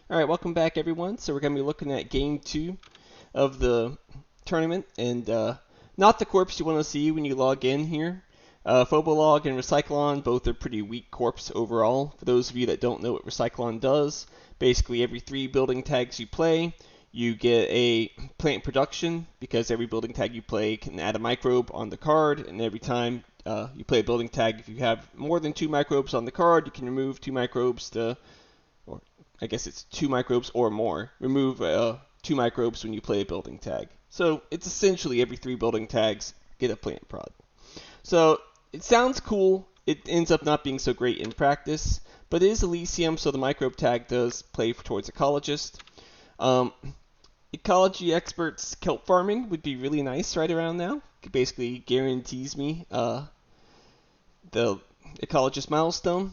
Alright, welcome back everyone. So we're going to be looking at game 2 of the tournament, and not the corpse you want to see when you log in here. Phobolog and Recyclon both are pretty weak corpse overall. For those of you that don't know what Recyclon does, basically every 3 building tags you play, you get a plant production, because every building tag you play can add a microbe on the card, and every time you play a building tag, if you have more than 2 microbes on the card, you can remove 2 microbes to, or I guess it's 2 microbes or more. Remove 2 microbes when you play a building tag. So it's essentially every 3 building tags get a plant prod. So it sounds cool. It ends up not being so great in practice, but it is Elysium, so the microbe tag does play towards ecologist. Um, Ecology experts kelp farming would be really nice right around now. It basically guarantees me the ecologist milestone.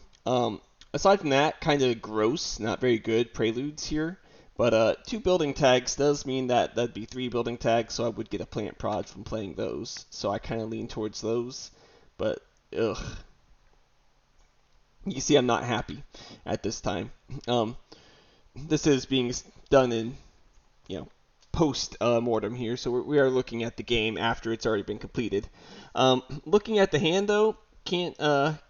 Aside from that, kind of gross, not very good preludes here. But 2 building tags does mean that that'd be 3 building tags, so I would get a plant prod from playing those. So I kind of lean towards those. But, ugh. You see I'm not happy at this time. This is being done in, post-mortem here, so we are looking at the game after it's already been completed. Looking at the hand, though, can't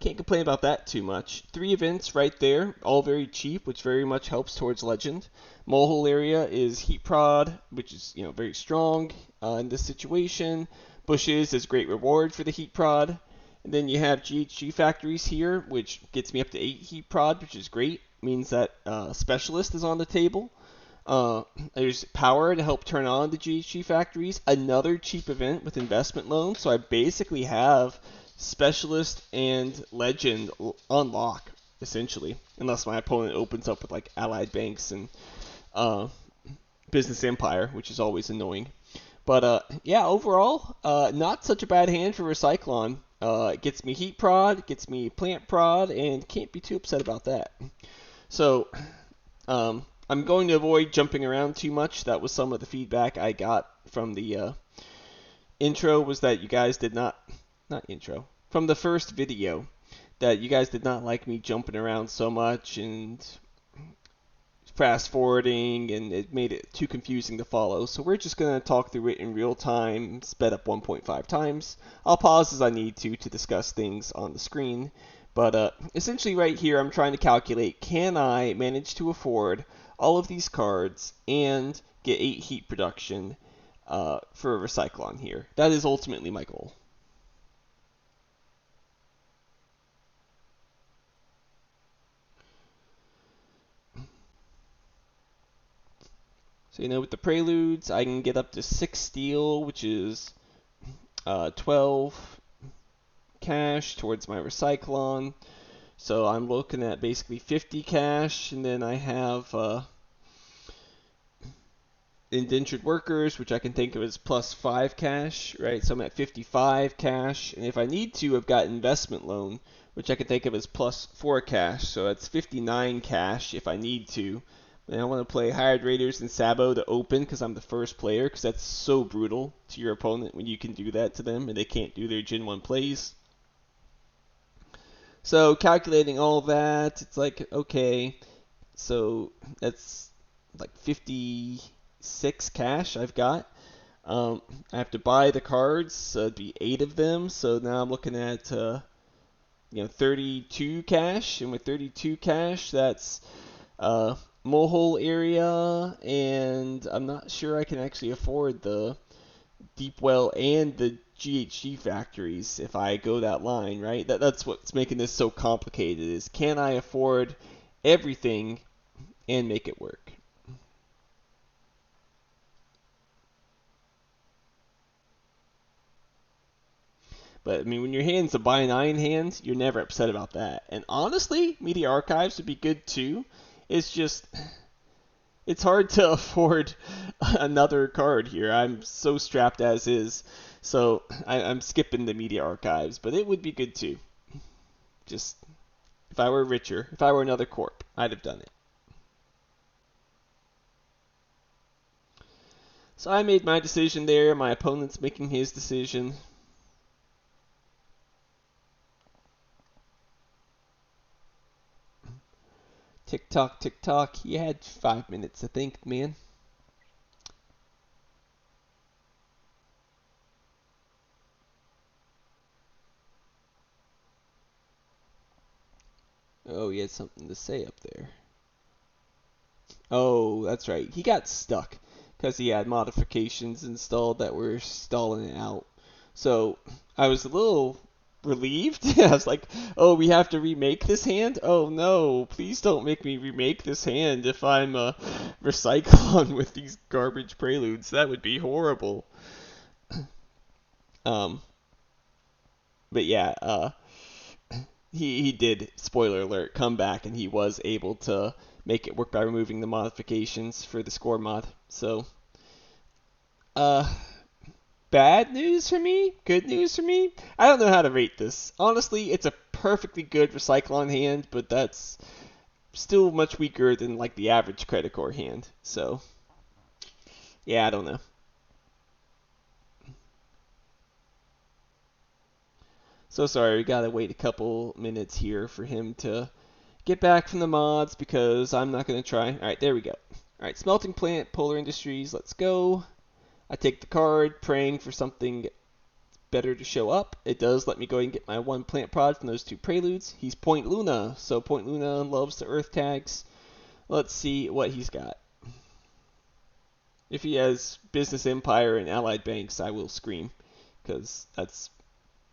complain about that too much. 3 events right there, all very cheap, which very much helps towards legend. Molehole area is heat prod, which is very strong in this situation. Bushes is great reward for the heat prod. And then you have GHG factories here, which gets me up to 8 heat prod, which is great. Means that specialist is on the table. There's power to help turn on the GHG factories. Another cheap event with investment loans. So I basically have specialist and legend on lock, essentially, unless my opponent opens up with like allied banks and business empire, which is always annoying. But yeah, overall, not such a bad hand for Recyclon. It gets me heat prod, gets me plant prod, and can't be too upset about that. So I'm going to avoid jumping around too much. That was some of the feedback I got from the intro, was that you guys did not intro, from the first video, that you guys did not like me jumping around so much and fast forwarding, and it made it too confusing to follow. So we're just going to talk through it in real time, sped up 1.5 times. I'll pause as I need to discuss things on the screen. But essentially right here, I'm trying to calculate, can I manage to afford all of these cards and get 8 heat production for a Recyclon here? That is ultimately my goal. So with the preludes, I can get up to 6 steel, which is 12 cash towards my Recyclon. So I'm looking at basically 50 cash, and then I have indentured workers, which I can think of as plus 5 cash, right? So I'm at 55 cash, and if I need to, I've got investment loan, which I can think of as plus 4 cash. So that's 59 cash if I need to. And I want to play Hired Raiders and Sabo to open because I'm the first player, because that's so brutal to your opponent when you can do that to them and they can't do their Gen 1 plays. So calculating all that, it's like, okay, so that's like 56 cash I've got. I have to buy the cards, so it'd be 8 of them. So now I'm looking at 32 cash, and with 32 cash, that's Molehole area, and I'm not sure I can actually afford the Deep Well and the GHG factories if I go that line, right? That's what's making this so complicated, is can I afford everything and make it work? But I mean, when your hand's a buy 9 hand, you're never upset about that. And honestly, Media Archives would be good too. It's just, it's hard to afford another card here. I'm so strapped as is. So I'm skipping the Media Archives, but it would be good too. Just, if I were richer, if I were another corp, I'd have done it. So I made my decision there. My opponent's making his decision. Tick tock, tick tock. He had 5 minutes, I think, man. Oh, he had something to say up there. Oh, that's right. He got stuck because he had modifications installed that were stalling it out. So I was a little relieved. I was like, oh, we have to remake this hand? Oh no, please don't make me remake this hand if I'm a Recyclon with these garbage preludes. That would be horrible. Um, but yeah, he did, spoiler alert, come back and he was able to make it work by removing the modifications for the score mod. So, uh, bad news for me, good news for me. I don't know how to rate this. Honestly, it's a perfectly good Recyclon hand, but that's still much weaker than like the average credit core hand. So, yeah, I don't know. So sorry, we gotta wait a couple minutes here for him to get back from the mods because I'm not gonna try. Alright, there we go. Alright, Smelting Plant, Polar Industries, let's go. I take the card, praying for something better to show up. It does let me go ahead and get my one plant prod from those two preludes. He's Point Luna, so Point Luna loves the earth tags. Let's see what he's got. If he has Business Empire and Allied Banks, I will scream because that's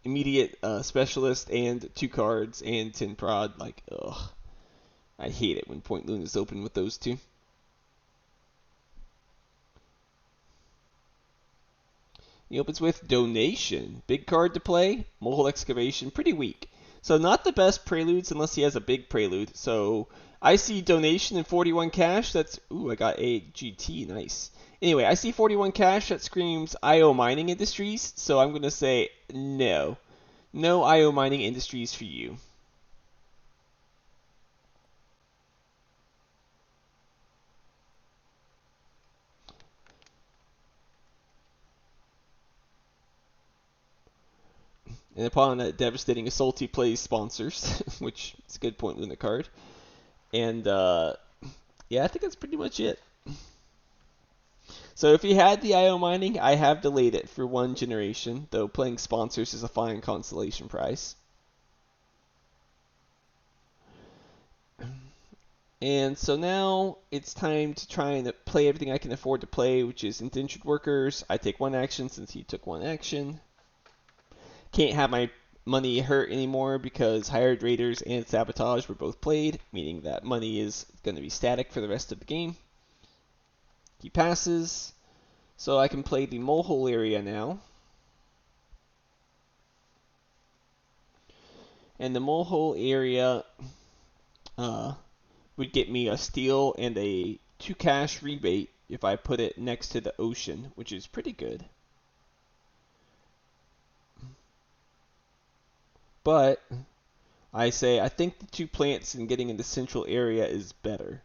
immediate specialist and 2 cards and 10 prod. Like, ugh. I hate it when Point Luna's open with those two. He opens with Donation. Big card to play. Mole Excavation. Pretty weak. So not the best preludes unless he has a big prelude. So I see Donation and 41 cash. That's, ooh, I got a GT. Nice. Anyway, I see 41 cash. That screams IO Mining Industries. So I'm going to say no. No IO Mining Industries for you. And upon that devastating assault, he plays Sponsors, which is a good Point Luna card. And yeah, I think that's pretty much it. So if he had the IO mining, I have delayed it for 1 generation, though playing Sponsors is a fine consolation prize. And so now it's time to try and play everything I can afford to play, which is Indentured Workers. I take 1 action since he took 1 action. Can't have my money hurt anymore because Hired Raiders and Sabotage were both played, meaning that money is going to be static for the rest of the game. He passes, so I can play the Molehole area now. And the Molehole area would get me a steal and a 2 cash rebate if I put it next to the ocean, which is pretty good. But I say I think the 2 plants and getting in the central area is better.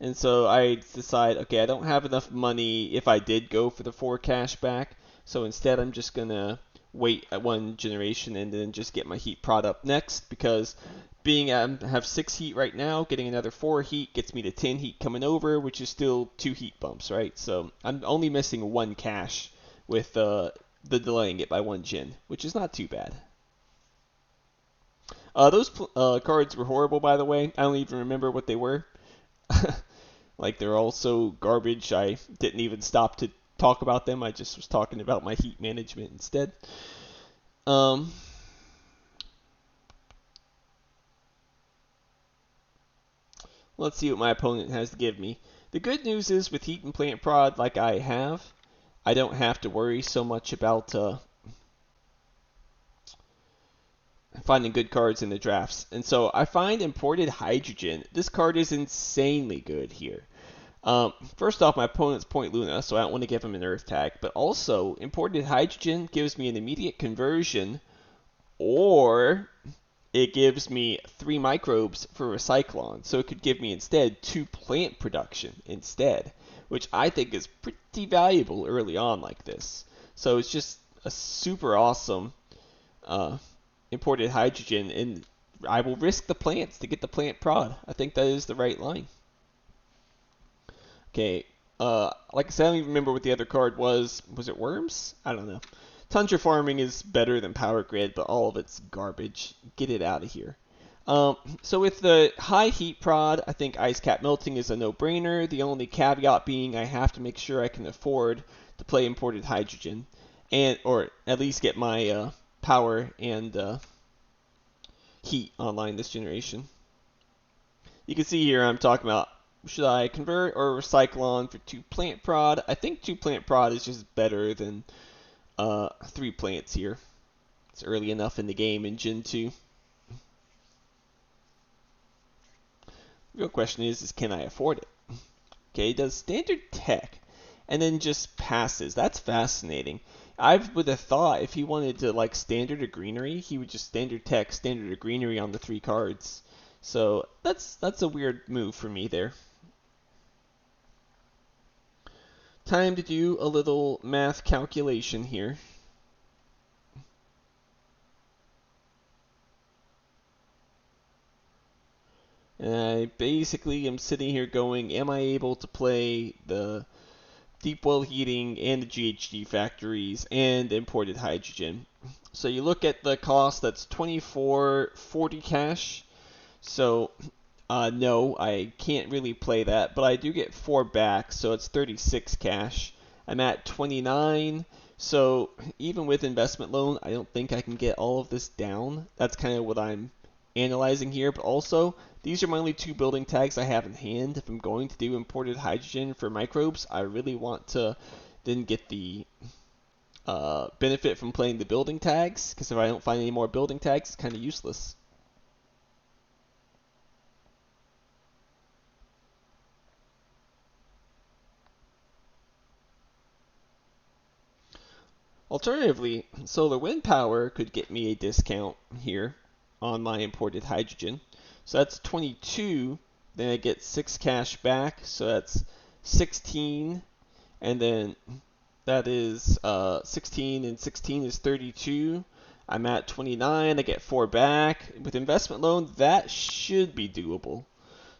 And so I decide, okay, I don't have enough money if I did go for the 4 cash back. So instead I'm just going to wait at 1 generation and then just get my heat prod up next, because being I have 6 heat right now, getting another 4 heat gets me to 10 heat coming over, which is still 2 heat bumps, right? So I'm only missing 1 cash with the delaying it by 1 gen, which is not too bad. Those cards were horrible, by the way. I don't even remember what they were. Like, they're all so garbage, I didn't even stop to talk about them. I just was talking about my heat management instead. Let's see what my opponent has to give me. The good news is with heat and plant prod like I have, I don't have to worry so much about finding good cards in the drafts. And so I find Imported Hydrogen. This card is insanely good here. First off, my opponent's Point Luna, so I don't want to give him an Earth tag. But also, Imported Hydrogen gives me an immediate conversion, or it gives me 3 microbes for Recyclon. So it could give me instead 2 plant production instead, which I think is pretty valuable early on like this. So it's just a super awesome Imported Hydrogen. And I will risk the plants to get the plant prod. I think that is the right line. Okay, like I said, I don't even remember what the other card was. Was it Worms? I don't know. Tundra farming is better than Power Grid, but all of it's garbage. Get it out of here. So with the high heat prod, I think ice cap melting is a no-brainer. The only caveat being I have to make sure I can afford to play imported hydrogen, and or at least get my power and heat online this generation. You can see here I'm talking about should I convert or Recyclon for 2 plant prod. I think 2 plant prod is just better than 3 plants here. It's early enough in the game in Gen 2. The real question is can I afford it? Okay, does standard tech and then just passes. That's fascinating. I would have thought if he wanted to like standard or greenery, he would just standard tech, standard or greenery on the 3 cards. So that's a weird move for me there. Time to do a little math calculation here. And I basically am sitting here going, am I able to play the deep well heating and the GHG factories and imported hydrogen? So you look at the cost, that's 24.40 cash. So no, I can't really play that, but I do get 4 back, so it's 36 cash. I'm at 29, so even with investment loan, I don't think I can get all of this down. That's kind of what I'm analyzing here, but also, these are my only 2 building tags I have in hand. If I'm going to do imported hydrogen for microbes, I really want to then get the benefit from playing the building tags, because if I don't find any more building tags, it's kind of useless. Alternatively, solar wind power could get me a discount here on my imported hydrogen. So that's 22, then I get 6 cash back, so that's 16, and then that is 16, and 16 is 32. I'm at 29, I get 4 back. With investment loan, that should be doable.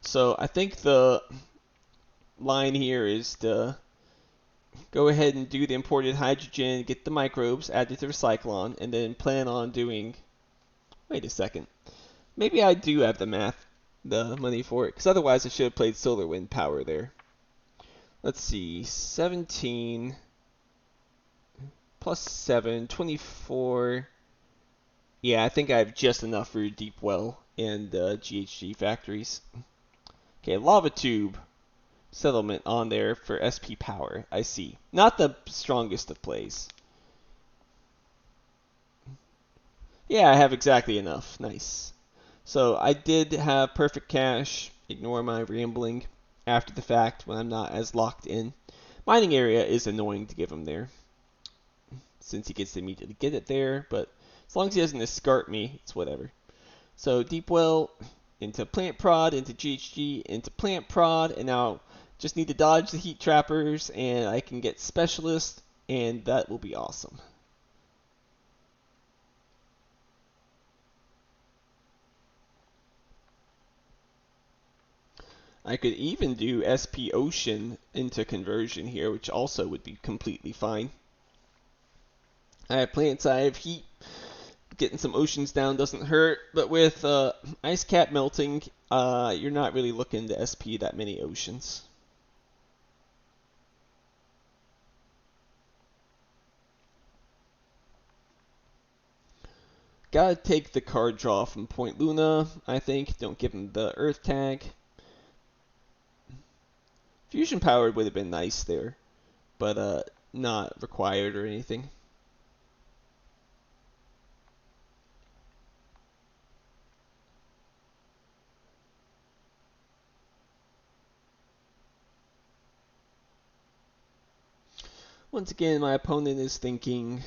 So I think the line here is to go ahead and do the imported hydrogen, get the microbes, add it to Recyclon, and then plan on doing... Wait a second. Maybe I do have the money for it, because otherwise I should have played solar wind power there. Let's see, 17 plus 7, 24. Yeah, I think I have just enough for deep well and GHG factories. Okay, lava tube settlement on there for SP power. I see. Not the strongest of plays. Yeah, I have exactly enough. Nice. So I did have perfect cash. Ignore my rambling after the fact when I'm not as locked in. Mining area is annoying to give him there, since he gets to immediately get it there, but as long as he doesn't escort me, it's whatever. So deep well into plant prod, into GHG, into plant prod, and now just need to dodge the heat trappers, and I can get specialist, and that will be awesome. I could even do SP Ocean into conversion here, which also would be completely fine. I have plants, I have heat. Getting some oceans down doesn't hurt, but with ice cap melting, you're not really looking to SP that many oceans. Gotta take the card draw from Point Luna, I think. Don't give him the Earth tag. Fusion powered would have been nice there, but not required or anything. Once again, my opponent is thinking...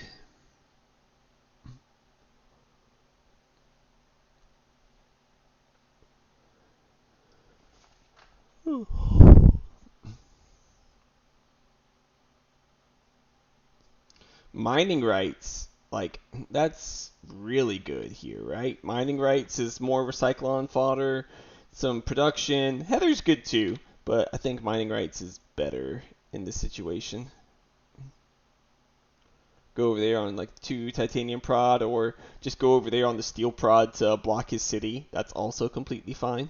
Mining rights. Like, that's really good here, right? Mining rights is more Recyclon fodder, some production. Heather's good too, but I think mining rights is better in this situation. Go over there on like 2 titanium prod, or just go over there on the steel prod to block his city. That's also completely fine.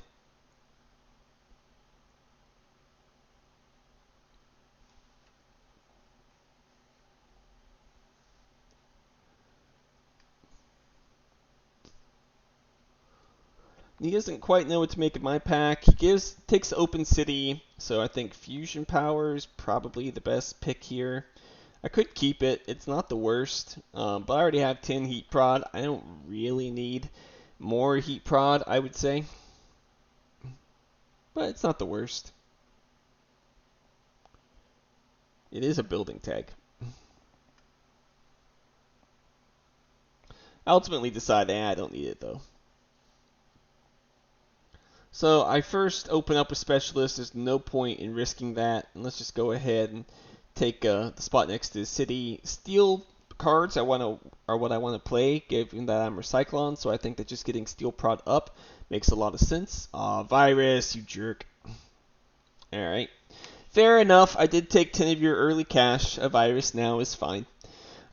He doesn't quite know what to make of my pack. He takes open city, so I think fusion power is probably the best pick here. I could keep it. It's not the worst, but I already have 10 heat prod. I don't really need more heat prod, I would say, but it's not the worst. It is a building tag. I ultimately decided, I don't need it though. So I first open up a specialist. There's no point in risking that. And let's just go ahead and take the spot next to the city. Steel cards are what I want to play, given that I'm Recyclon. So I think that just getting steel prod up makes a lot of sense. Virus, you jerk. All right. Fair enough. I did take 10 of your early cash. A virus now is fine.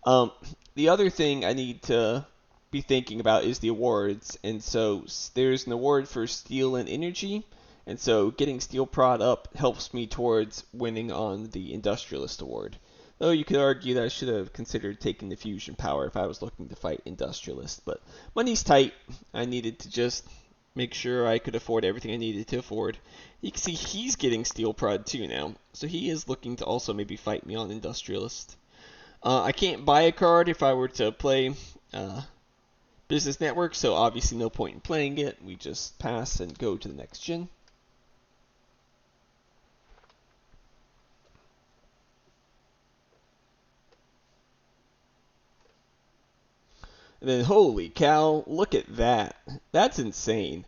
Um, the other thing I need to be thinking about is the awards, and so there's an award for steel and energy, and so getting steel prod up helps me towards winning on the Industrialist award. Though you could argue that I should have considered taking the fusion power if I was looking to fight Industrialist, but money's tight. I needed to just make sure I could afford everything I needed to afford. You can see he's getting steel prod too now, so he is looking to also maybe fight me on Industrialist. I can't buy a card if I were to play Business Network, so obviously no point in playing it. We just pass and go to the next gen. And then, holy cow, look at that. That's insane.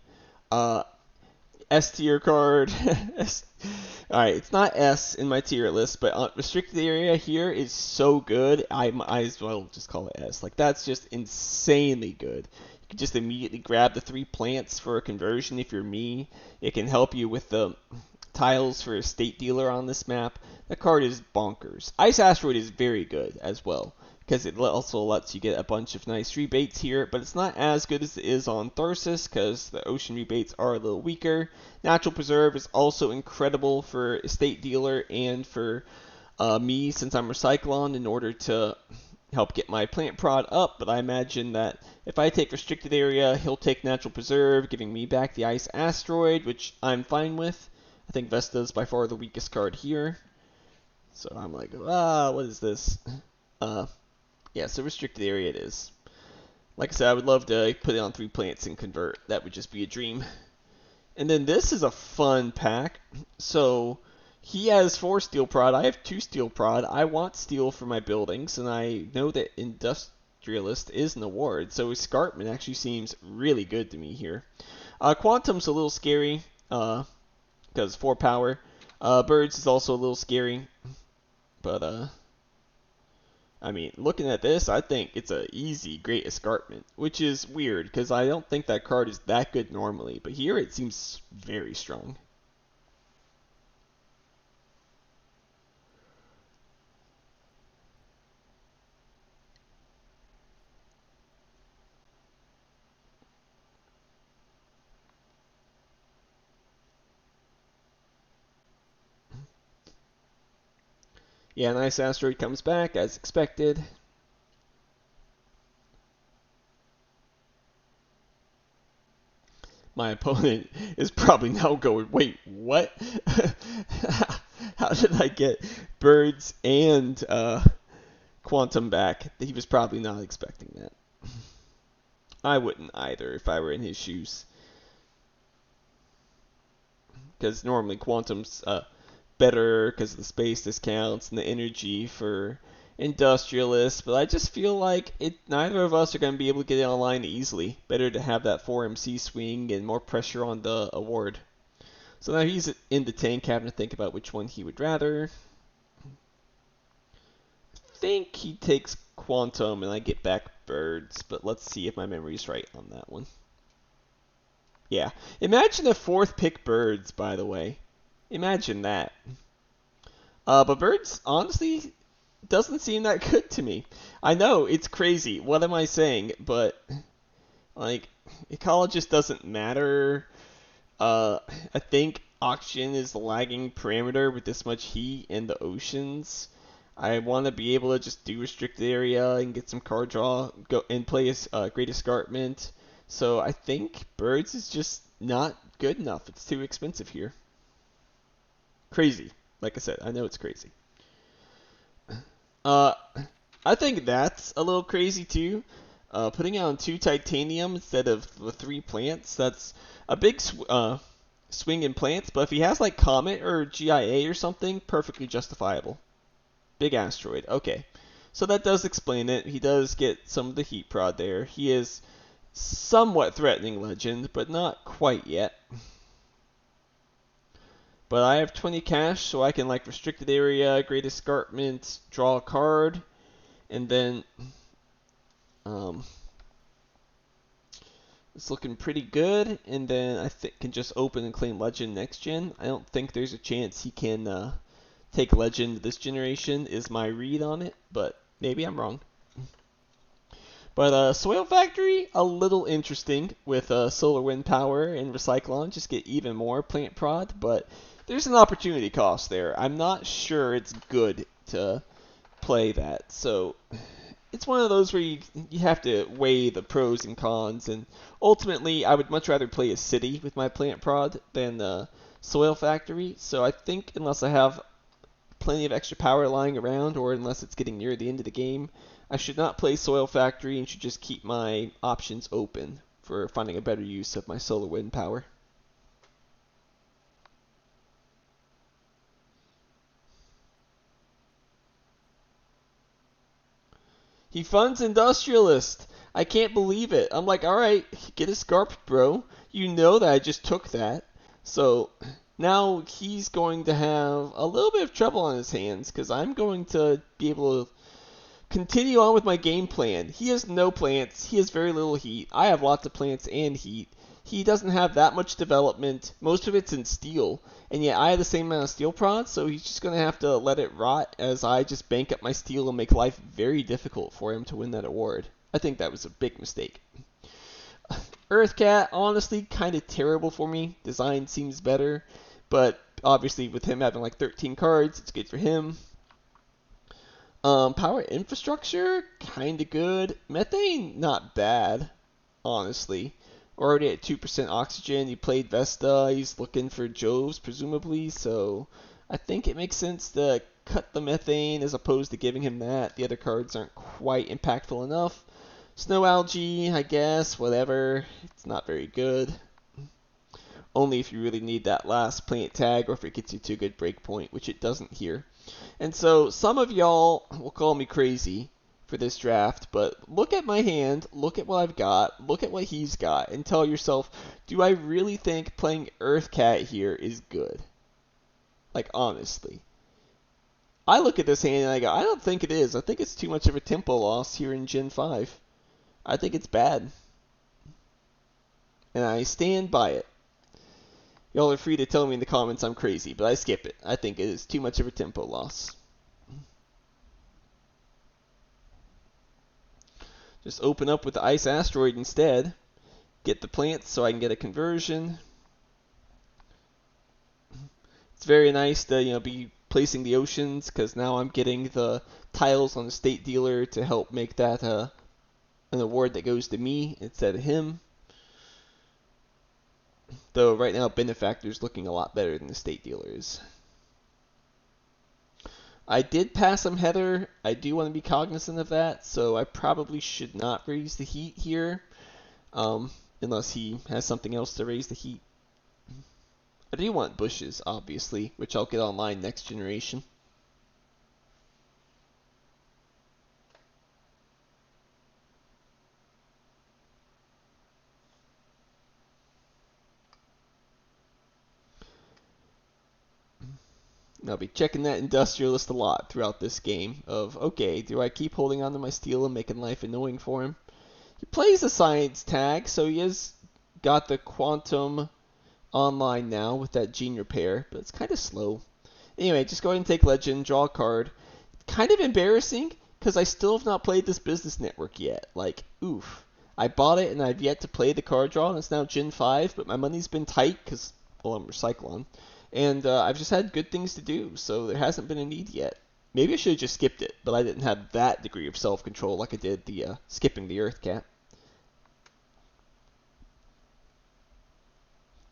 Uh, S tier card. Alright, it's not S in my tier list, but restricted area here is so good, I might as well just call it S. Like, that's just insanely good. You can just immediately grab the 3 plants for a conversion if you're me. It can help you with the tiles for a state dealer on this map. That card is bonkers. Ice Asteroid is very good as well, because it also lets you get a bunch of nice rebates here, but it's not as good as it is on Tharsis, because the ocean rebates are a little weaker. Natural Preserve is also incredible for Estate Dealer and for me, since I'm Recyclon, in order to help get my plant prod up, but I imagine that if I take Restricted Area, he'll take Natural Preserve, giving me back the Ice Asteroid, which I'm fine with. I think Vesta is by far the weakest card here. So I'm like, what is this? Yeah, so restricted area it is. Like I said, I would love to put it on 3 plants and convert. That would just be a dream. And then this is a fun pack. So he has 4 steel prod. I have 2 steel prod. I want steel for my buildings, and I know that Industrialist is an award. So Escarpment actually seems really good to me here. Quantum's a little scary because 4 power. Birds is also a little scary, but I mean, looking at this, I think it's an easy Great Escarpment, which is weird because I don't think that card is that good normally, but here it seems very strong. Yeah, nice asteroid comes back as expected. My opponent is probably now going, wait, what? How did I get birds and quantum back? He was probably not expecting that. I wouldn't either if I were in his shoes. Because normally quantum's better because of the space discounts and the energy for Industrialists, but I just feel like neither of us are going to be able to get it online easily. Better to have that 4MC swing and more pressure on the award. So now he's in the tank, having to think about which one he would rather. I think he takes Quantum and I get back birds, but let's see if my memory's right on that one. Yeah. Imagine a fourth pick birds, by the way. Imagine that. But birds, honestly, doesn't seem that good to me. I know, it's crazy. What am I saying? But, like, ecologist doesn't matter. I think oxygen is the lagging parameter with this much heat in the oceans. I want to be able to just do restricted area and get some card draw, go and play a Great Escarpment. So I think birds is just not good enough. It's too expensive here. Crazy. Like I said, I know it's crazy. Uh, I think that's a little crazy too. Putting on 2 titanium instead of the 3 plants, that's a big swing in plants, but if he has like Comet or GIA or something, perfectly justifiable. Big asteroid, okay. So that does explain it. He does get some of the heat prod there. He is somewhat threatening legend, but not quite yet. But I have 20 cash, so I can like restricted area, Great Escarpment, draw a card, and then it's looking pretty good. And then I can just open and claim legend next gen. I don't think there's a chance he can take legend this generation. Is my read on it, but maybe I'm wrong. But Soil Factory, a little interesting with Solar Wind Power and Recyclon. Just get even more plant prod, but there's an opportunity cost there. I'm not sure it's good to play that. So it's one of those where you have to weigh the pros and cons. And ultimately, I would much rather play a city with my plant prod than Soil Factory. So I think unless I have plenty of extra power lying around, or unless it's getting near the end of the game, I should not play Soil Factory and should just keep my options open for finding a better use of my solar wind power. He funds Industrialist. I can't believe it. I'm like, alright, get a Scarp, bro. You know that I just took that. So now he's going to have a little bit of trouble on his hands because I'm going to be able to continue on with my game plan. He has no plants. He has very little heat. I have lots of plants and heat. He doesn't have that much development. Most of it's in steel. And yet I have the same amount of steel prods, so he's just going to have to let it rot as I just bank up my steel and make life very difficult for him to win that award. I think that was a big mistake. Earthcat, honestly, kind of terrible for me. Design seems better, but obviously with him having like 13 cards, it's good for him. Power infrastructure, kinda good. Methane, not bad, honestly. Already at 2% oxygen. He played Vesta. He's looking for Joves, presumably. So I think it makes sense to cut the methane as opposed to giving him that. The other cards aren't quite impactful enough. Snow algae, I guess, whatever. It's not very good. Only if you really need that last plant tag or if it gets you to a good breakpoint, which it doesn't here. And so some of y'all will call me crazy for this draft, but look at my hand, look at what I've got, look at what he's got, and tell yourself, do I really think playing Earthcat here is good? Like, honestly. I look at this hand and I go, I don't think it is. I think it's too much of a tempo loss here in Gen 5. I think it's bad. And I stand by it. Y'all are free to tell me in the comments I'm crazy, but I skip it. I think it is too much of a tempo loss. Just open up with the Ice Asteroid instead. Get the plants so I can get a conversion. It's very nice to be placing the oceans because now I'm getting the tiles on the state dealer to help make that an award that goes to me instead of him. Though right now Benefactor's looking a lot better than the state dealer is. I did pass him Heather. I do want to be cognizant of that, so I probably should not raise the heat here, unless he has something else to raise the heat. I do want bushes, obviously, which I'll get online next generation. I'll be checking that Industrialist a lot throughout this game of, okay, do I keep holding on to my steel and making life annoying for him? He plays a science tag, so he has got the quantum online now with that gene repair, but it's kind of slow. Anyway, just go ahead and take legend, draw a card. Kind of embarrassing, because I still have not played this business network yet. Like, oof. I bought it and I've yet to play the card draw, and it's now Gen 5, but my money's been tight because, well, I'm Recyclon. And I've just had good things to do, so there hasn't been a need yet. Maybe I should have just skipped it, but I didn't have that degree of self-control like I did the skipping the Earth Cap.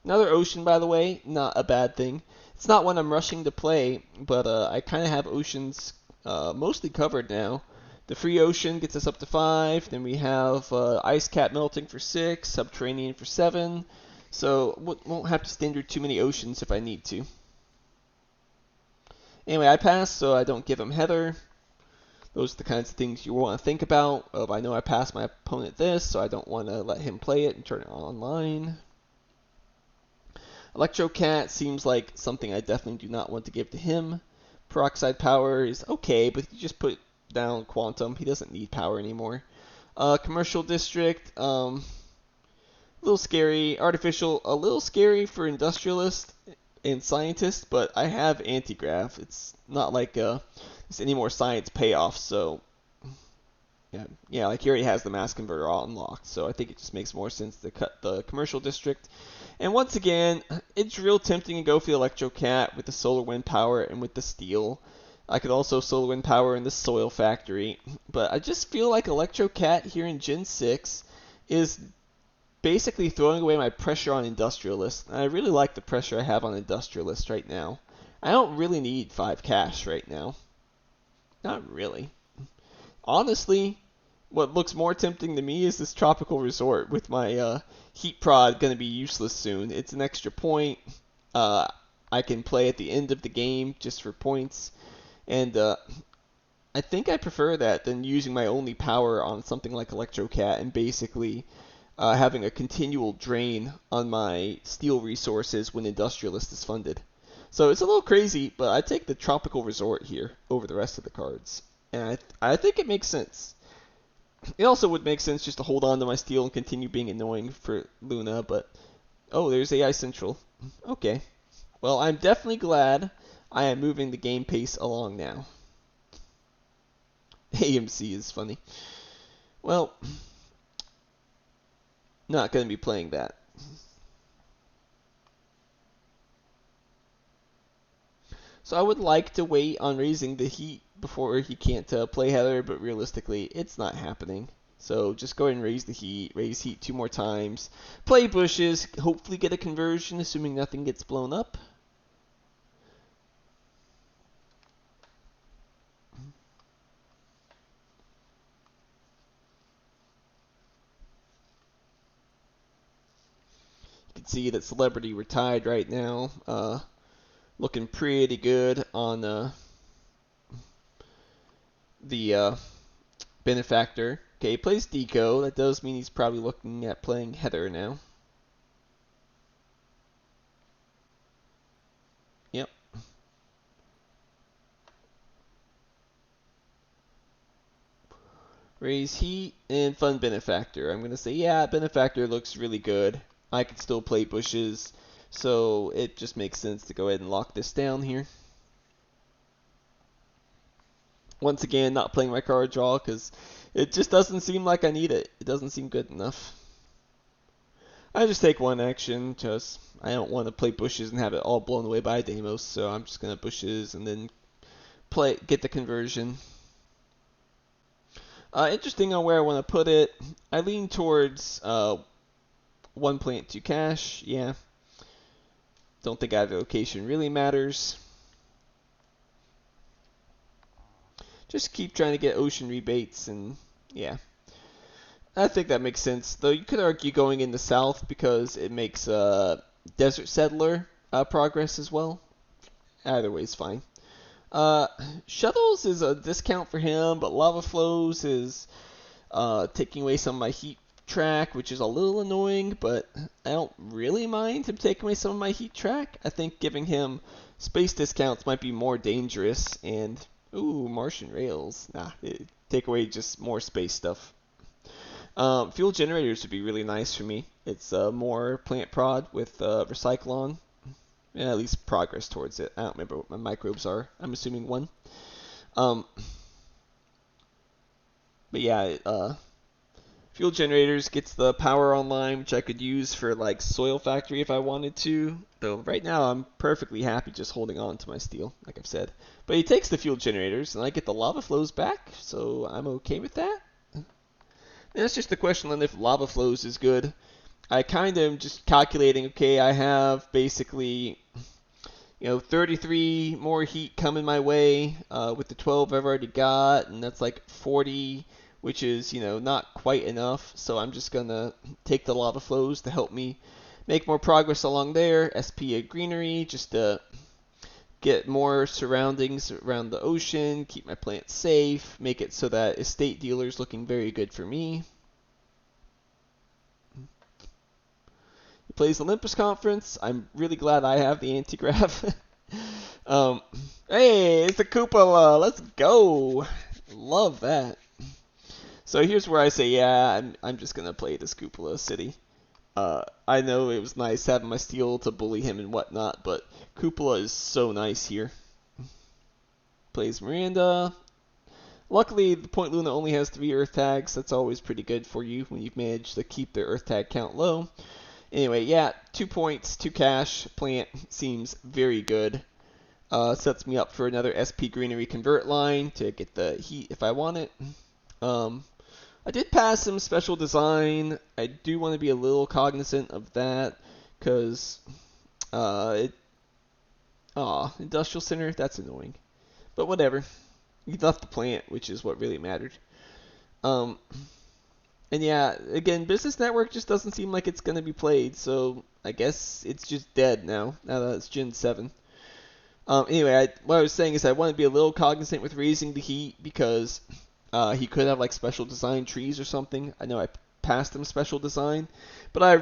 Another ocean, by the way, not a bad thing. It's not one I'm rushing to play, but I kind of have oceans mostly covered now. The free ocean gets us up to 5. Then we have ice cap melting for 6, subterranean for 7. So won't have to standard too many oceans if I need to. Anyway, I pass, so I don't give him Heather. Those are the kinds of things you want to think about. I know I passed my opponent this, so I don't want to let him play it and turn it online. Electrocat seems like something I definitely do not want to give to him. Peroxide power is okay, but you just put down quantum. He doesn't need power anymore. Commercial district, a little scary. Artificial, a little scary for industrialist and scientist, but I have anti-grav. It's not like there's any more science payoff, so yeah, like he already has the mass converter all unlocked, so I think it just makes more sense to cut the commercial district. And once again, it's real tempting to go for the Electrocat with the solar wind power and with the steel. I could also solar wind power in the soil factory, but I just feel like Electrocat here in Gen 6 is basically throwing away my pressure on Industrialist. And I really like the pressure I have on Industrialist right now. I don't really need 5 cash right now. Not really. Honestly, what looks more tempting to me is this tropical resort with my heat prod going to be useless soon. It's an extra point. I can play at the end of the game just for points. And I think I prefer that than using my only power on something like Electrocat and basically having a continual drain on my steel resources when Industrialist is funded. So it's a little crazy, but I take the tropical resort here over the rest of the cards. And I think it makes sense. It also would make sense just to hold on to my steel and continue being annoying for Luna, but oh, there's AI Central. Okay. Well, I'm definitely glad I am moving the game pace along now. AMC is funny. Well, not going to be playing that. So I would like to wait on raising the heat before he can't play Heather, but realistically, it's not happening. So just go ahead and raise the heat, raise heat 2 more times, play bushes, hopefully get a conversion, assuming nothing gets blown up. You can see that Celebrity retired right now, looking pretty good on the Benefactor. Okay, he plays Deco. That does mean he's probably looking at playing Heather now. Yep. Raise heat and fun Benefactor. I'm going to say, yeah, Benefactor looks really good. I can still play bushes, so it just makes sense to go ahead and lock this down here. Once again, not playing my card draw because it just doesn't seem like I need it. It doesn't seem good enough. I just take one action because I don't want to play bushes and have it all blown away by Deimos, so I'm just going to bushes and then get the conversion. Interesting on where I want to put it. I lean towards 1 plant 2 cash. Yeah. Don't think either location really matters. Just keep trying to get ocean rebates, and yeah. I think that makes sense. Though you could argue going in the south because it makes Desert Settler progress as well. Either way is fine. Shuttles is a discount for him, but Lava Flows is taking away some of my heat track, which is a little annoying, but I don't really mind him taking away some of my heat track. I think giving him space discounts might be more dangerous, and ooh, Martian rails. Nah, take away just more space stuff. Fuel generators would be really nice for me. It's more plant prod with Recyclon. Yeah, at least progress towards it. I don't remember what my microbes are. I'm assuming 1. But yeah, fuel generators gets the power online, which I could use for like soil factory if I wanted to. Though right now I'm perfectly happy just holding on to my steel, like I've said. But he takes the fuel generators, and I get the lava flows back, so I'm okay with that. And that's just the question on if lava flows is good. I kind of am just calculating, okay, I have basically, 33 more heat coming my way with the 12 I've already got, and that's like 40, which is, not quite enough. So I'm just going to take the lava flows to help me make more progress along there. SP a greenery, just to get more surroundings around the ocean, keep my plants safe, make it so that estate dealer's looking very good for me. He plays Olympus Conference. I'm really glad I have the anti-grav. Hey, it's a cupola. Let's go. Love that. So here's where I say, yeah, I'm just going to play this cupola city. I know it was nice having my steel to bully him and whatnot, but cupola is so nice here. Plays Miranda. Luckily, the Point Luna only has 3 Earth tags. That's always pretty good for you when you've managed to keep their Earth tag count low. Anyway, yeah, 2 points, 2 cash. Plant seems very good. Sets me up for another SP Greenery convert line to get the heat if I want it. I did pass some special design. I do want to be a little cognizant of that because Industrial Center, that's annoying. But whatever. You left the plant, which is what really mattered. And yeah, again, Business Network just doesn't seem like it's going to be played, so I guess it's just dead now that it's Gen 7. Anyway, what I was saying is I want to be a little cognizant with raising the heat because he could have like special design trees or something. I know I passed him special design, but I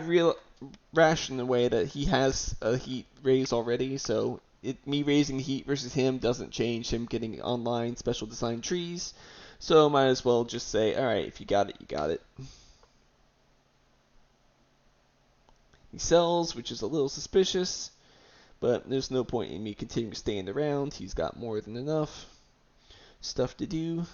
rationed the way that he has a heat raise already, so me raising the heat versus him doesn't change him getting online special design trees. So might as well just say, alright, if you got it, you got it. He sells, which is a little suspicious, but there's no point in me continuing to stand around. He's got more than enough stuff to do.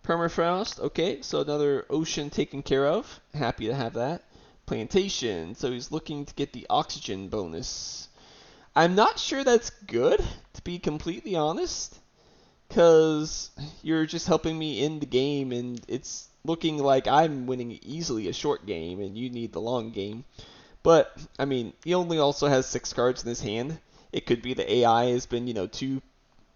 Permafrost, okay, so another ocean taken care of. Happy to have that. Plantation, so he's looking to get the oxygen bonus. I'm not sure that's good, to be completely honest, because you're just helping me in the game, and it's looking like I'm winning easily a short game, and you need the long game. But, I mean, he only also has 6 cards in his hand. It could be the AI has been, 2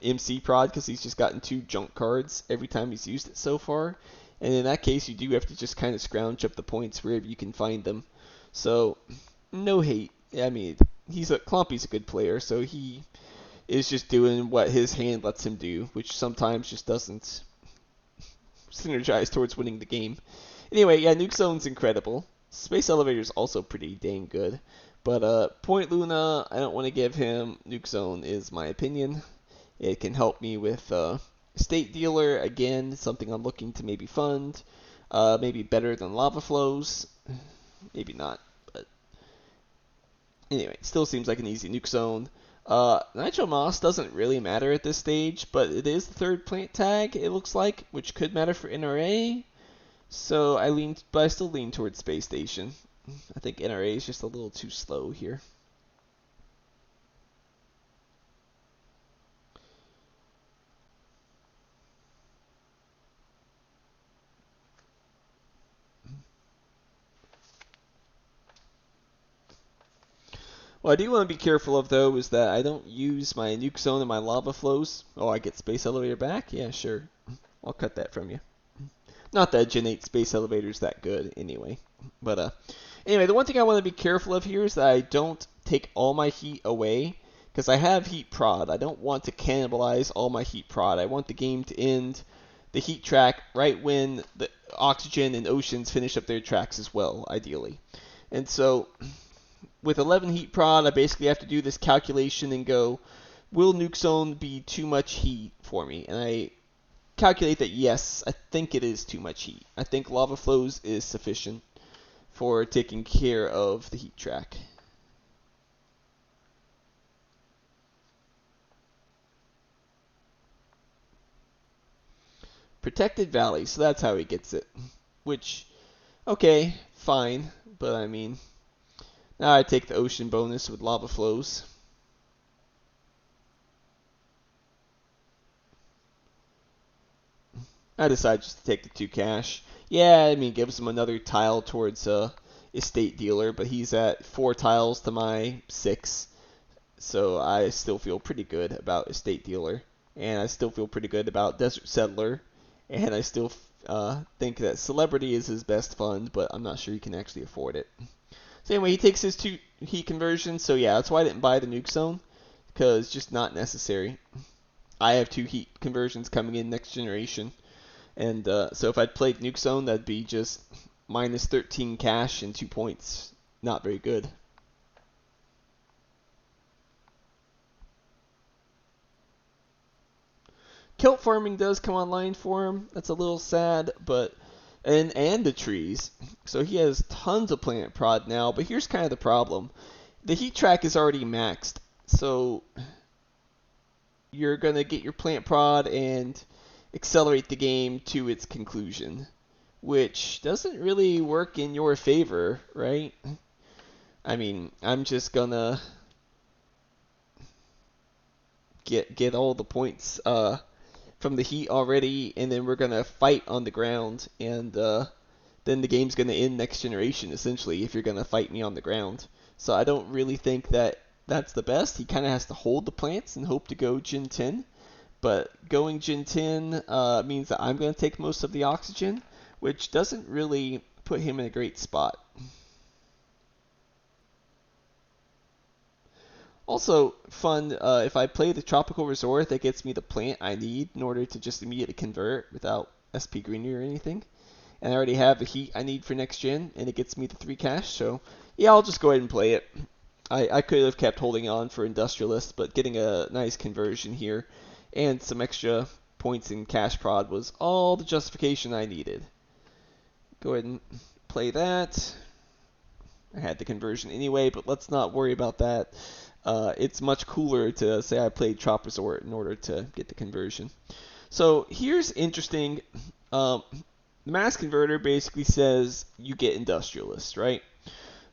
MC prod because he's just gotten 2 junk cards every time he's used it so far. And in that case, you do have to just kind of scrounge up the points wherever you can find them. So, no hate. I mean, Clumpy's a good player, so he is just doing what his hand lets him do, which sometimes just doesn't synergize towards winning the game. Anyway, yeah, Nuke Zone's incredible. Space Elevator's also pretty dang good. But Point Luna, I don't want to give him. Nuke Zone is my opinion. It can help me with State Dealer, again, something I'm looking to maybe fund. Maybe better than Lava Flows. Maybe not. But anyway, still seems like an easy Nuke Zone. Nitro Moss doesn't really matter at this stage, but it is the 3rd plant tag, it looks like, which could matter for NRA. So I still lean towards Space Station. I think NRA is just a little too slow here. What I do want to be careful of, though, is that I don't use my Nuke Zone and my Lava Flows. Oh, I get Space Elevator back? Yeah, sure. I'll cut that from you. Not that Gen 8 Space Elevator is that good, anyway. But, anyway, the one thing I want to be careful of here is that I don't take all my heat away, because I have heat prod. I don't want to cannibalize all my heat prod. I want the game to end the heat track right when oxygen and oceans finish up their tracks as well, ideally. And so with 11 heat prod, I basically have to do this calculation and go, will nuke zone be too much heat for me? And I calculate that yes, I think it is too much heat. I think lava flows is sufficient for taking care of the heat track. Protected valley, so that's how he gets it. Which, okay, fine, but I mean, now I take the ocean bonus with lava flows. I decide just to take the 2 cash. Yeah, I mean, gives him another tile towards estate dealer, but he's at 4 tiles to my 6. So I still feel pretty good about estate dealer. And I still feel pretty good about desert settler. And I still think that celebrity is his best fund, but I'm not sure he can actually afford it. So anyway, he takes his 2 heat conversions. So yeah, that's why I didn't buy the nuke zone, because it's just not necessary. I have 2 heat conversions coming in next generation. And so if I'd played Nuke Zone, that'd be just minus 13 cash and 2 points. Not very good. Kelp farming does come online for him. That's a little sad, but and the trees. So he has tons of plant prod now, but here's kind of the problem. The heat track is already maxed. So you're going to get your plant prod and accelerate the game to its conclusion, which doesn't really work in your favor, right? I mean, I'm just gonna get all the points from the heat already, and then we're gonna fight on the ground, and then the game's gonna end next generation essentially if you're gonna fight me on the ground. So I don't really think that that's the best. He kind of has to hold the plants and hope to go Gen 10. But going Gen 10 means that I'm going to take most of the oxygen, which doesn't really put him in a great spot. Also, fun, if I play the Tropical Resort, that gets me the plant I need in order to just immediately convert without SP Greenery or anything. And I already have the heat I need for next gen, and it gets me the 3 cash, so yeah, I'll just go ahead and play it. I could have kept holding on for Industrialist, but getting a nice conversion here and some extra points in cash prod was all the justification I needed. Go ahead and play that. I had the conversion anyway, but let's not worry about that. It's much cooler to say I played Trop Resort in order to get the conversion. So here's interesting. The mass converter basically says you get Industrialist, right?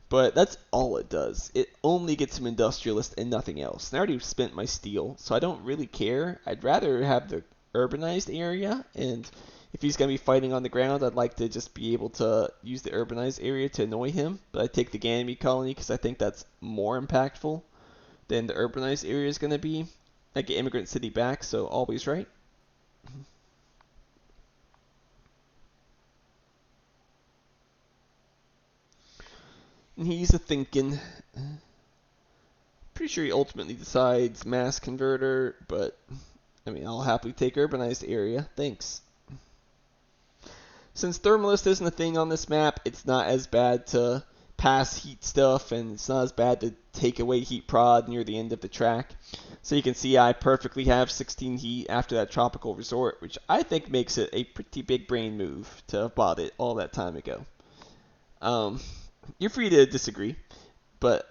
But that's all it does. It only gets some Industrialist and nothing else. And I already spent my steel, so I don't really care. I'd rather have the urbanized area, and if he's going to be fighting on the ground, I'd like to just be able to use the urbanized area to annoy him. But I take the Ganymede colony because I think that's more impactful than the urbanized area is going to be. I get Immigrant City back, so always right. And he's a thinking. Pretty sure he ultimately decides mass converter, but I mean, I'll happily take urbanized area. Thanks. Since Thermalist isn't a thing on this map, it's not as bad to pass heat stuff, and it's not as bad to take away heat prod near the end of the track. So you can see I perfectly have 16 heat after that Tropical Resort, which I think makes it a pretty big brain move to have bought it all that time ago. You're free to disagree, but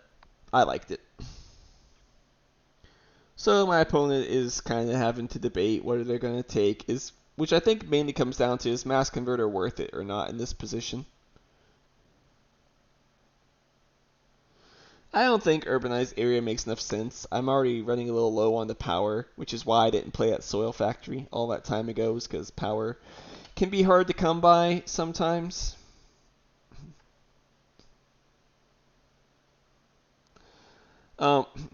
I liked it. So my opponent is kind of having to debate what they're going to take, which I think mainly comes down to is mass converter worth it or not in this position. I don't think urbanized area makes enough sense. I'm already running a little low on the power, which is why I didn't play at Soil Factory all that time ago, because power can be hard to come by sometimes.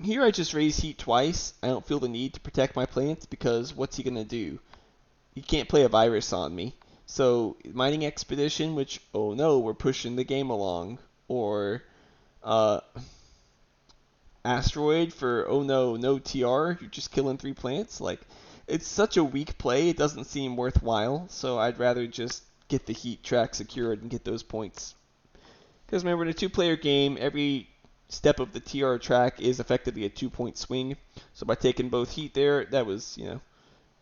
Here I just raise heat twice. I don't feel the need to protect my plants because what's he going to do? He can't play a virus on me. So mining expedition, which, oh no, we're pushing the game along. Or asteroid for, oh no, no TR, you're just killing 3 plants. Like, it's such a weak play, it doesn't seem worthwhile. So I'd rather just get the heat track secured and get those points. Because remember, in a two-player game, every step of the TR track is effectively a 2-point swing. So by taking both heat there, that was,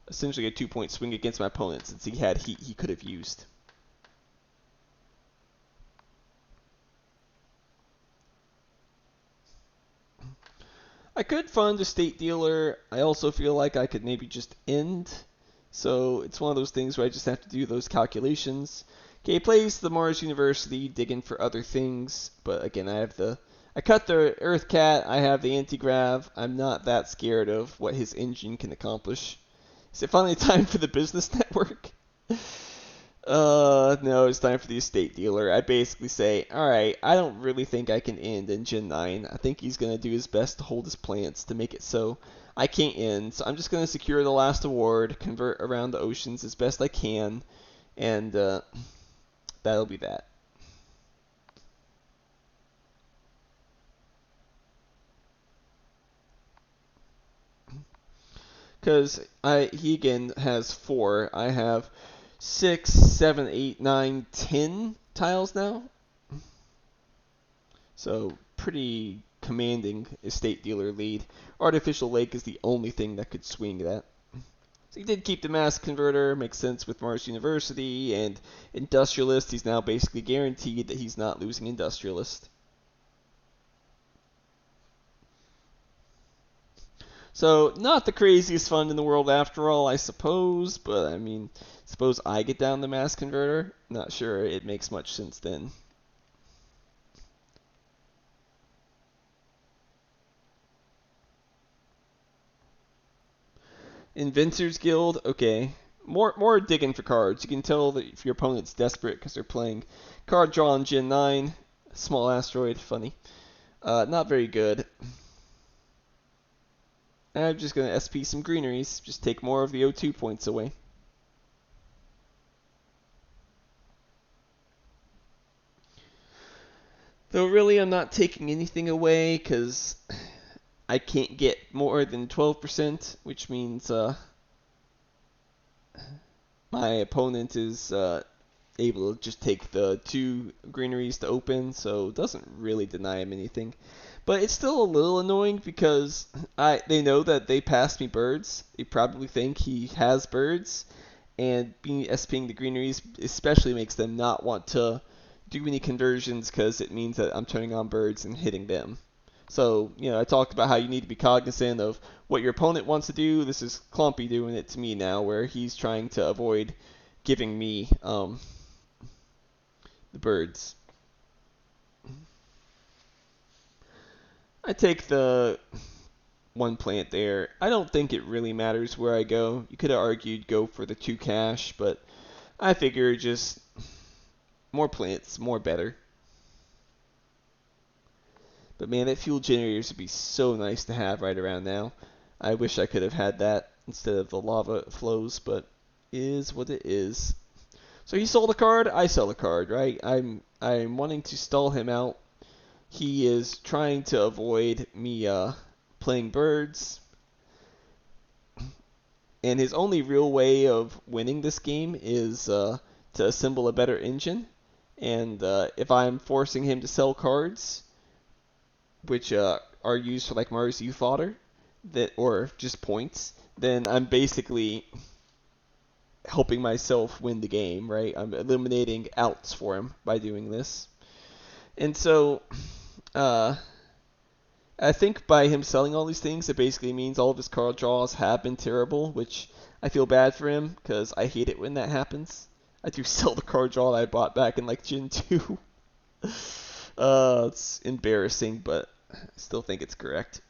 essentially a 2-point swing against my opponent since he had heat he could have used. I could fund a state dealer. I also feel like I could maybe just end. So it's one of those things where I just have to do those calculations. Okay, he plays the Mars University, digging for other things. But again, I cut the Earth Cat. I have the anti-grav. I'm not that scared of what his engine can accomplish. Is it finally time for the business network? No, it's time for the estate dealer. I basically say, alright, I don't really think I can end in Gen 9. I think he's going to do his best to hold his plants to make it so I can't end. So I'm just going to secure the last award, convert around the oceans as best I can, and that'll be that. Because he again has 4. I have 6, 7, 8, 9, 10 tiles now. So pretty commanding estate dealer lead. Artificial Lake is the only thing that could swing that. So he did keep the mass converter, makes sense with Mars University, and Industrialist, he's now basically guaranteed that he's not losing Industrialist. So, not the craziest fund in the world after all, I suppose, but I mean, suppose I get down the mass converter? Not sure it makes much sense then. Inventors Guild, okay. More digging for cards. You can tell that if your opponent's desperate because they're playing card draw on Gen 9. Small asteroid, funny. Not very good. I'm just going to SP some greeneries. Just take more of the O2 points away. Though really I'm not taking anything away because I can't get more than 12%, which means my opponent is able to just take the 2 greeneries to open, so it doesn't really deny him anything. But it's still a little annoying because they know that they passed me birds. They probably think he has birds, and being SPing the greeneries especially makes them not want to do any conversions because it means that I'm turning on birds and hitting them. So, I talked about how you need to be cognizant of what your opponent wants to do. This is Clumpy doing it to me now, where he's trying to avoid giving me the birds. I take the 1 plant there. I don't think it really matters where I go. You could have argued go for the 2 cash, but I figure just more plants, more better. But man, that fuel generators would be so nice to have right around now. I wish I could have had that instead of the lava flows, but it is what it is. So he sold a card, I sell a card, right? I'm wanting to stall him out. He is trying to avoid me playing birds. And his only real way of winning this game is to assemble a better engine. And if I'm forcing him to sell cards, which are used for like Mars U fodder, or just points, then I'm basically helping myself win the game, right? I'm eliminating outs for him by doing this. And so, I think by him selling all these things, it basically means all of his card draws have been terrible, which I feel bad for him because I hate it when that happens. I do sell the card draw that I bought back in like Gen 2. It's embarrassing, but I still think it's correct.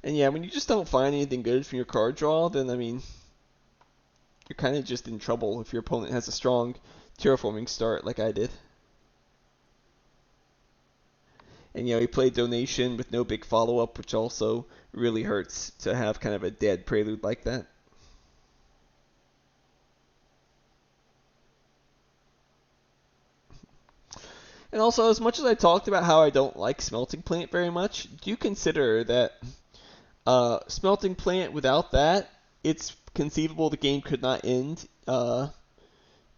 And yeah, when you just don't find anything good from your card draw, then I mean, you're kind of just in trouble if your opponent has a strong terraforming start like I did. And he played Donation with no big follow-up, which also really hurts to have kind of a dead prelude like that. And also, as much as I talked about how I don't like Smelting Plant very much, do you consider that Smelting Plant without that, it's conceivable the game could not end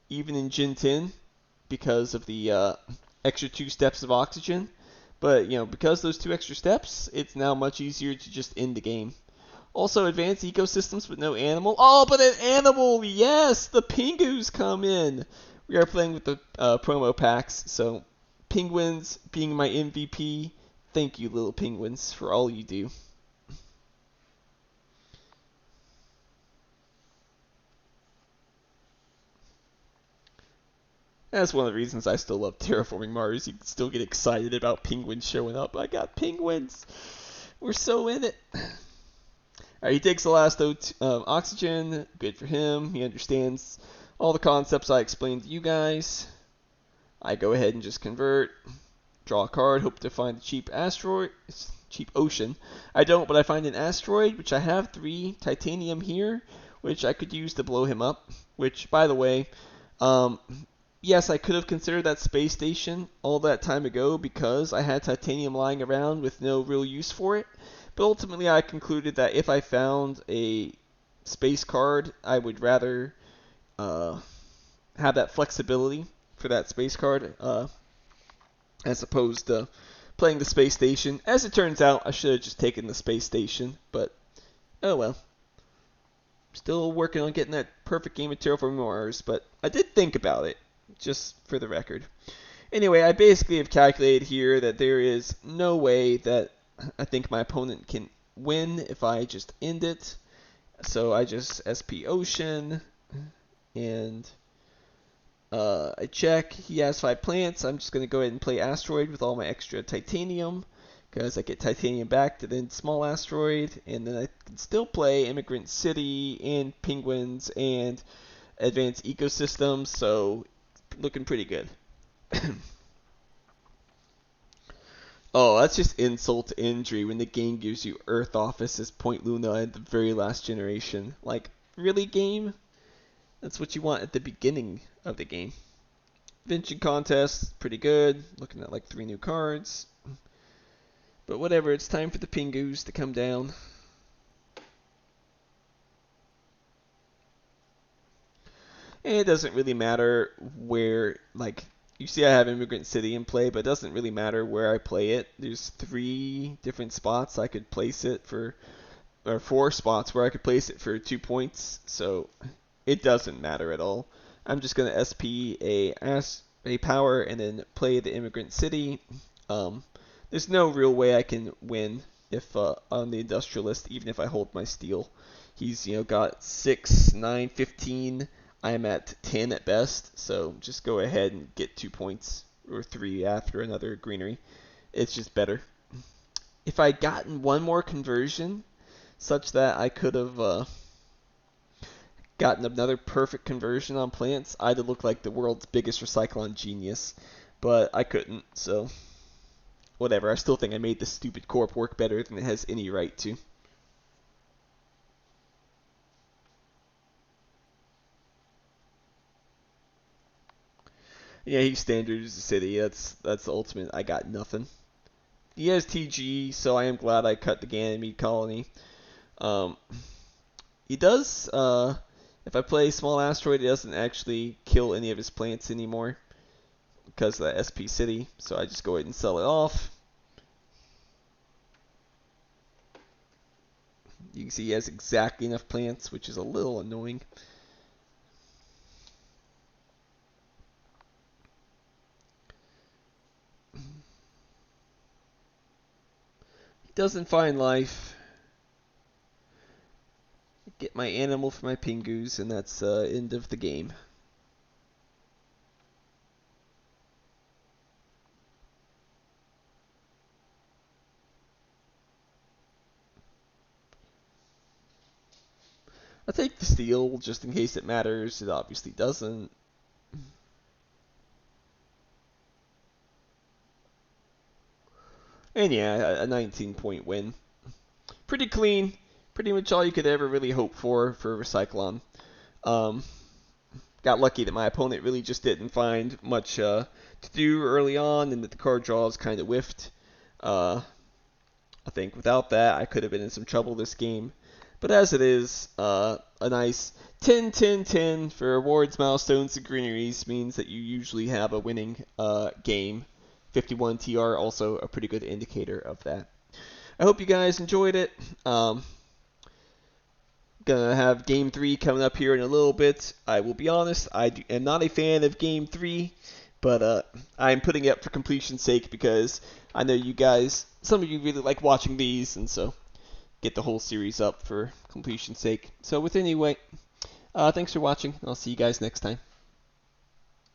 even in Gen 10 because of the extra 2 steps of oxygen. But, because those 2 extra steps, it's now much easier to just end the game. Also, advanced ecosystems but no animal. Oh, but an animal! Yes! The Pingus come in! We are playing with the promo packs, so penguins being my MVP. Thank you, little penguins, for all you do. That's one of the reasons I still love Terraforming Mars. You can still get excited about penguins showing up. I got penguins! We're so in it! Alright, he takes the last oxygen. Good for him. He understands all the concepts I explained to you guys. I go ahead and just convert. Draw a card. Hope to find a cheap asteroid. Cheap ocean. I don't, but I find an asteroid, which I have 3 titanium here, which I could use to blow him up. Which, by the way, yes, I could have considered that space station all that time ago because I had titanium lying around with no real use for it. But ultimately, I concluded that if I found a space card, I would rather have that flexibility for that space card as opposed to playing the space station. As it turns out, I should have just taken the space station, but oh well. Still working on getting that perfect game of Terraforming Mars, but I did think about it, just for the record. Anyway, I basically have calculated here that there is no way that I think my opponent can win if I just end it. So I just SP Ocean, and I check. He has 5 plants. I'm just going to go ahead and play Asteroid with all my extra titanium, because I get titanium back to then small asteroid, and then I can still play Immigrant City and Penguins and Advanced Ecosystems, so looking pretty good. Oh, that's just insult to injury when the game gives you Earth Office as Point Luna in the very last generation. Like, really, game? That's what you want at the beginning of the game. Invention contest, pretty good. Looking at like 3 new cards. But whatever, it's time for the Pingus to come down. And it doesn't really matter where, like, you see I have Immigrant City in play, but it doesn't really matter where I play it. There's 3 different spots I could place it for, or 4 spots where I could place it for 2 points, so it doesn't matter at all. I'm just going to SP a power and then play the Immigrant City. There's no real way I can win if on the Industrialist, even if I hold my steel. He's got 6, 9, 15. I'm at 10 at best, so just go ahead and get 2 points or 3 after another greenery. It's just better. If I'd gotten one more conversion, such that I could have gotten another perfect conversion on plants, I'd have looked like the world's biggest Recyclon genius, but I couldn't, so whatever. I still think I made this stupid corp work better than it has any right to. Yeah, he's standard as a city. That's the ultimate. I got nothing. He has TG, so I am glad I cut the Ganymede colony. He does. If I play small asteroid, it doesn't actually kill any of his plants anymore because of that SP city. So I just go ahead and sell it off. You can see he has exactly enough plants, which is a little annoying. He doesn't find life. Get my animal for my Pingus, and that's end of the game. I'll take the steel just in case it matters. It obviously doesn't. And yeah, a 19-point win. Pretty clean. Pretty much all you could ever really hope for Recyclon. Got lucky that my opponent really just didn't find much to do early on, and that the card draws kind of whiffed. I think without that, I could have been in some trouble this game. But as it is, a nice 10, 10, 10 for awards, milestones, and greeneries means that you usually have a winning game. 51 TR also a pretty good indicator of that. I hope you guys enjoyed it. Gonna have game 3 coming up here in a little bit. I will be honest, I am not a fan of game 3, but I'm putting it up for completion's sake because I know you guys, some of you really like watching these, and so get the whole series up for completion's sake. So with anyway, thanks for watching. I'll see you guys next time.